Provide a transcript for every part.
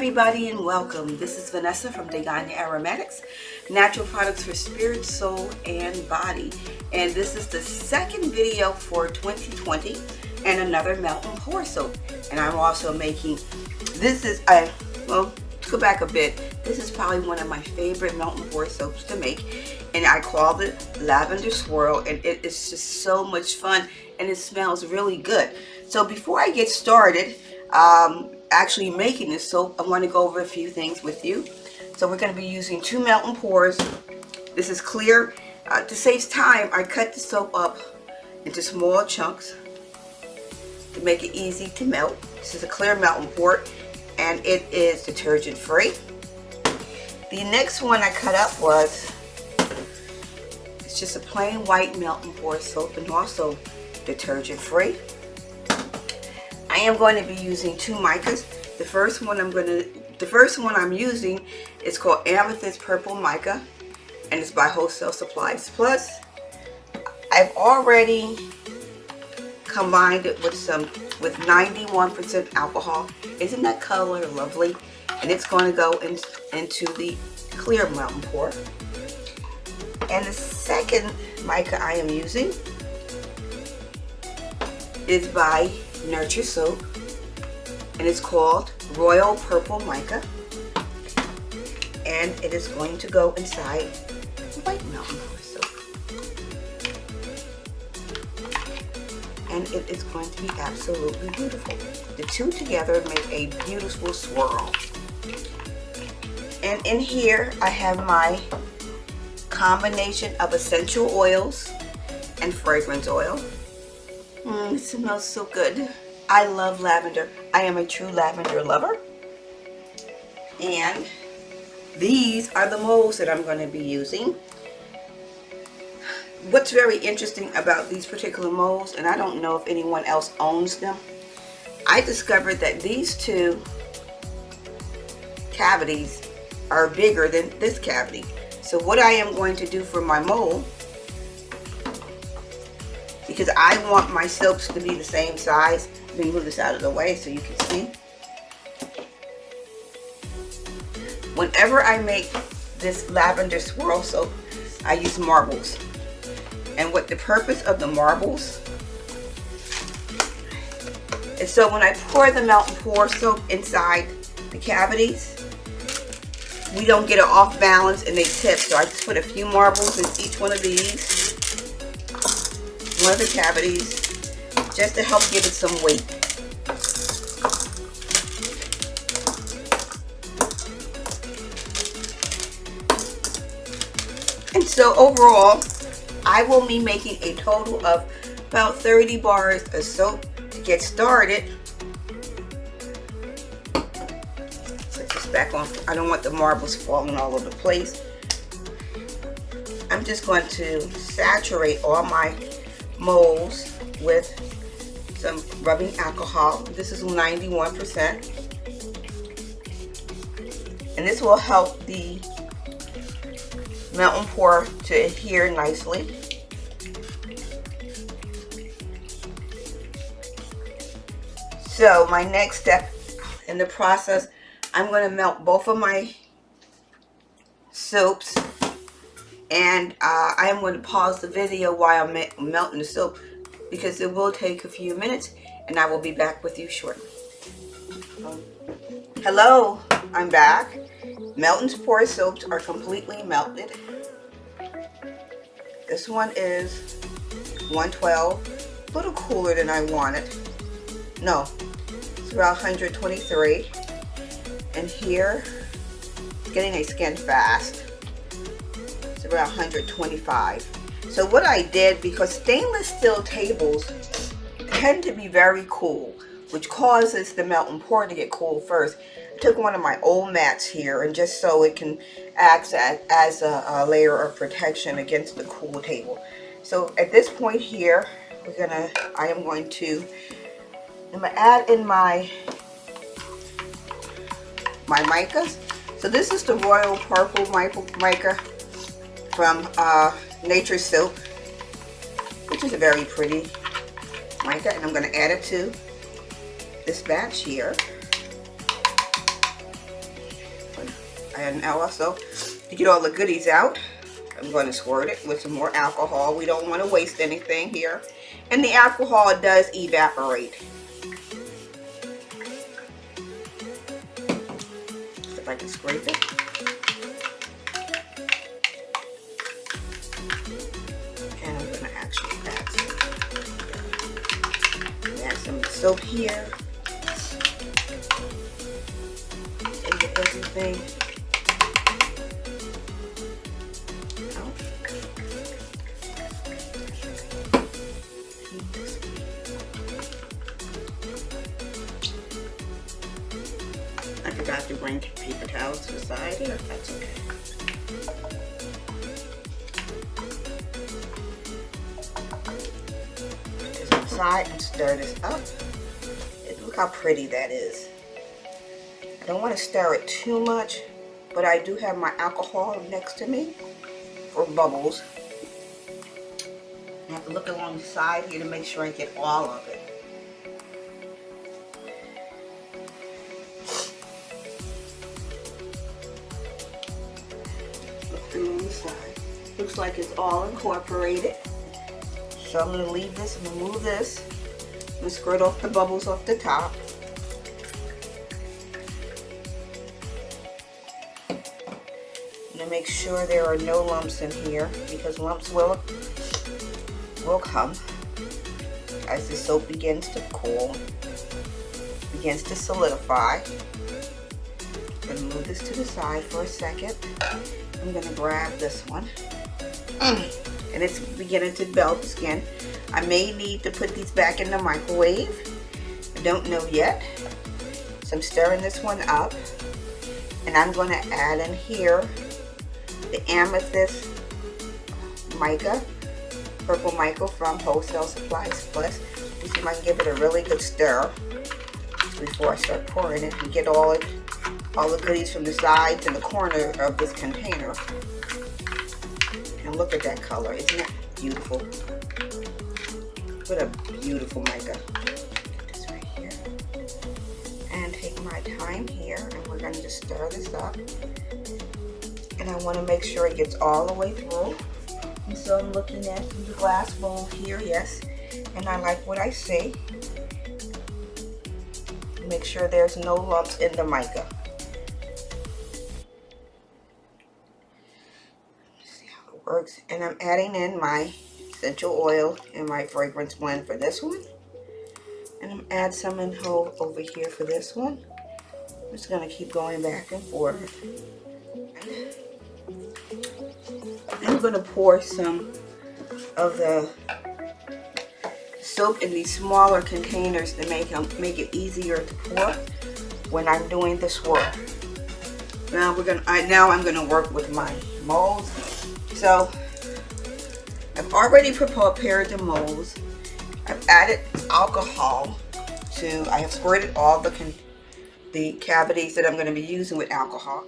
everybody and welcome. This is Vanessa from Degania Aromatics, natural products for spirit, soul, and body. And this is the second video for 2020 and another melt and pour soap. And I'm also making, well, to go back a bit, this is probably one of my favorite melt and pour soaps to make. And I called it Lavender Swirl, and it is just so much fun and it smells really good. So before I get started, actually making this soap, I want to go over a few things with you. So we're going to be using 2 melt and pours. This is clear. To save time, I cut the soap up into small chunks to make it easy to melt. This is a clear melt and pour, and it is detergent free. The next one I cut up it's just a plain white melt and pour soap, and also detergent free. I am going to be using 2 micas. The first one I'm using is called Amethyst Purple Mica, and it's by Wholesale Supplies Plus. I've already combined it with 91% alcohol. Isn't that color lovely? And it's going to go into the clear melt and pour. And the second mica I am using is by Nurture Soap, and it's called Royal Purple Mica, and it is going to go inside white melt and pour soap, and it is going to be absolutely beautiful. The two together make a beautiful swirl. And in here I have my combination of essential oils and fragrance oil. It smells so good. I love lavender. I am a true lavender lover. And these are the molds that I'm going to be using. What's very interesting about these particular molds, and I don't know if anyone else owns them, I discovered that these 2 cavities are bigger than this cavity. So what I am going to do for my mold, because I want my soaps to be the same size. Let me move this out of the way so you can see. Whenever I make this lavender swirl soap, I use marbles. And what the purpose of the marbles is so when I pour the melt and pour soap inside the cavities, we don't get it off balance and they tip. So I just put a few marbles in each one of these, one of the cavities, just to help give it some weight. And so overall, I will be making a total of about 30 bars of soap to get started. Put this back on. I don't want the marbles falling all over the place. I'm just going to saturate all my molds with some rubbing alcohol. This is 91%, and this will help the melt and pour to adhere nicely. So my next step in the process, I'm going to melt both of my soaps, and I am going to pause the video while I'm melting the soap, because it will take a few minutes, and I will be back with you shortly. Hello, I'm back. Melt and pour soaps are completely melted. This one is 112, a little cooler than I wanted. No, it's about 123. And here, it's getting a skin fast. It's around 125. So what I did, because stainless steel tables tend to be very cool, which causes the melt and pour to get cool first, I took one of my old mats here, and just so it can act as a layer of protection against the cool table. So at this point here, I'm going to add in my micas. So this is the Royal Purple Mica from Nature Soap, which is a very pretty mica, and I'm going to add it to this batch here. And also, to get all the goodies out, I'm going to squirt it with some more alcohol. We don't want to waste anything here. And the alcohol does evaporate. So if I can scrape it. And I'm going to actually add some soap here. And get everything out. I forgot to bring paper towels to the side here. That's okay. Put this on the side and stir this up. Look how pretty that is. I don't want to stir it too much, but I do have my alcohol next to me for bubbles. I have to look along the side here to make sure I get all of it. Look along the side. Looks like it's all incorporated. So I'm going to leave this and remove this. I'm going to squirt off the bubbles off the top. To make sure there are no lumps in here, because lumps will come as the soap begins to cool, begins to solidify. I'm going to move this to the side for a second. I'm going to grab this one, and it's beginning to melt again. I may need to put these back in the microwave. I don't know yet. So I'm stirring this one up, and I'm going to add in here the amethyst mica, purple mica from Wholesale Supplies Plus. You see if I can give it a really good stir before I start pouring it and get all the goodies from the sides and the corner of this container. And look at that color, isn't that beautiful? What a beautiful mica. Get this right here. And take my time here, and we're going to just stir this up. And I want to make sure it gets all the way through. And so I'm looking at the glass bowl here, yes. And I like what I see. Make sure there's no lumps in the mica. Let's see how it works. And I'm adding in my essential oil and my fragrance blend for this one. And I'm add some in whole over here for this one. I'm just going to keep going back and forth. I'm going to pour some of the soap in these smaller containers to make it easier to pour when I'm doing the swirl. Now I'm going to work with my molds. So I've already prepared the molds. I've added alcohol I have squirted all the cavities that I'm going to be using with alcohol.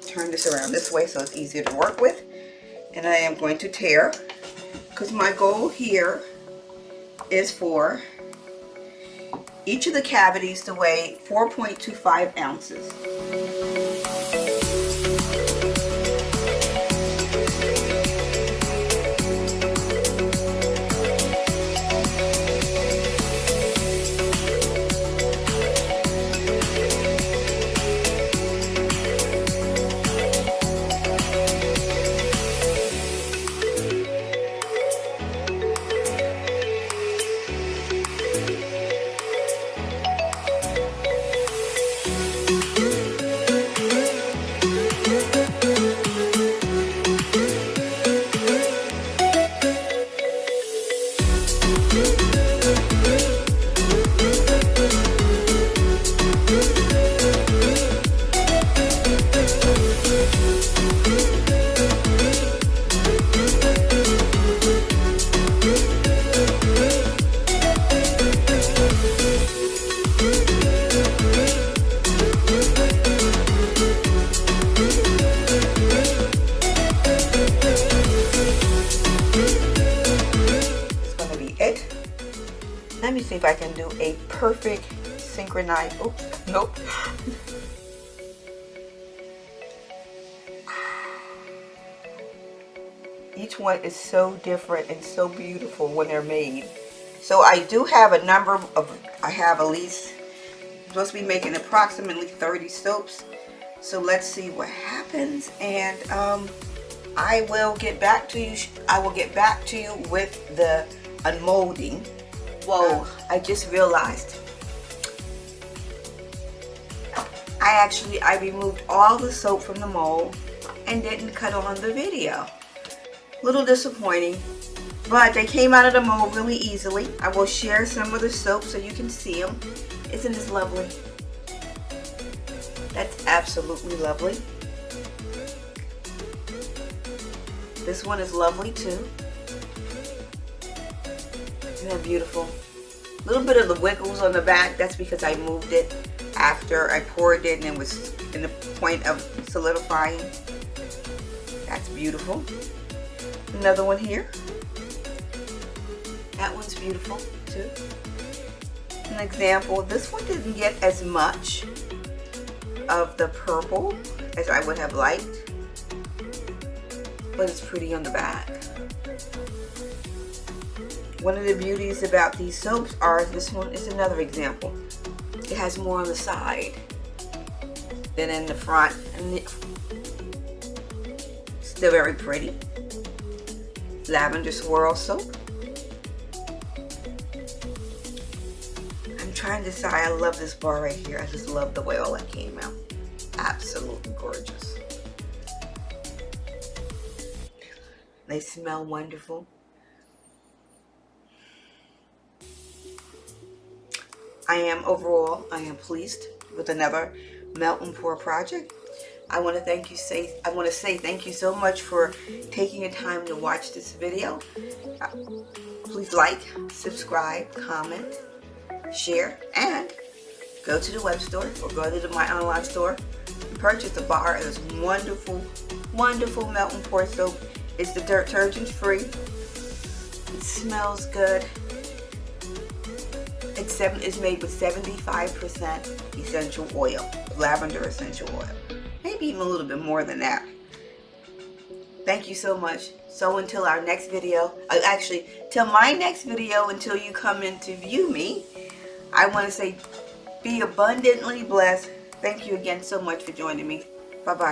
Turn this around this way so it's easier to work with. And I am going to tare, because my goal here is for each of the cavities to weigh 4.25 ounces. Let me see if I can do a perfect synchronized, oops, nope. Each one is so different and so beautiful when they're made. So I do have a number of, I have at least, I'm supposed to be making approximately 30 soaps. So let's see what happens, and I will get back to you. I will get back to you with the unmolding. Whoa, I just realized. I removed all the soap from the mold and didn't cut on the video. Little disappointing, but they came out of the mold really easily. I will share some of the soap so you can see them. Isn't this lovely? That's absolutely lovely. This one is lovely too. Isn't that beautiful? A little bit of the wiggles on the back, that's because I moved it after I poured it and it was in the point of solidifying. That's beautiful. Another one here. That one's beautiful too. An example, this one didn't get as much of the purple as I would have liked, but it's pretty on the back. One of the beauties about these soaps are, this one is another example. It has more on the side than in the front, and still very pretty. Lavender Swirl Soap. I'm trying to decide. I love this bar right here. I just love the way all that came out. Absolutely gorgeous. They smell wonderful. I am pleased with another Melt and Pour project. I want to say thank you so much for taking the time to watch this video. Please like, subscribe, comment, share, and go to the web store or go to my online store and purchase a bar of this wonderful, wonderful Melt and Pour soap. It's detergent free. It smells good. It's made with 75% essential oil, lavender essential oil. Maybe even a little bit more than that. Thank you so much. So until our next video, till my next video, until you come in to view me, I want to say be abundantly blessed. Thank you again so much for joining me. Bye-bye.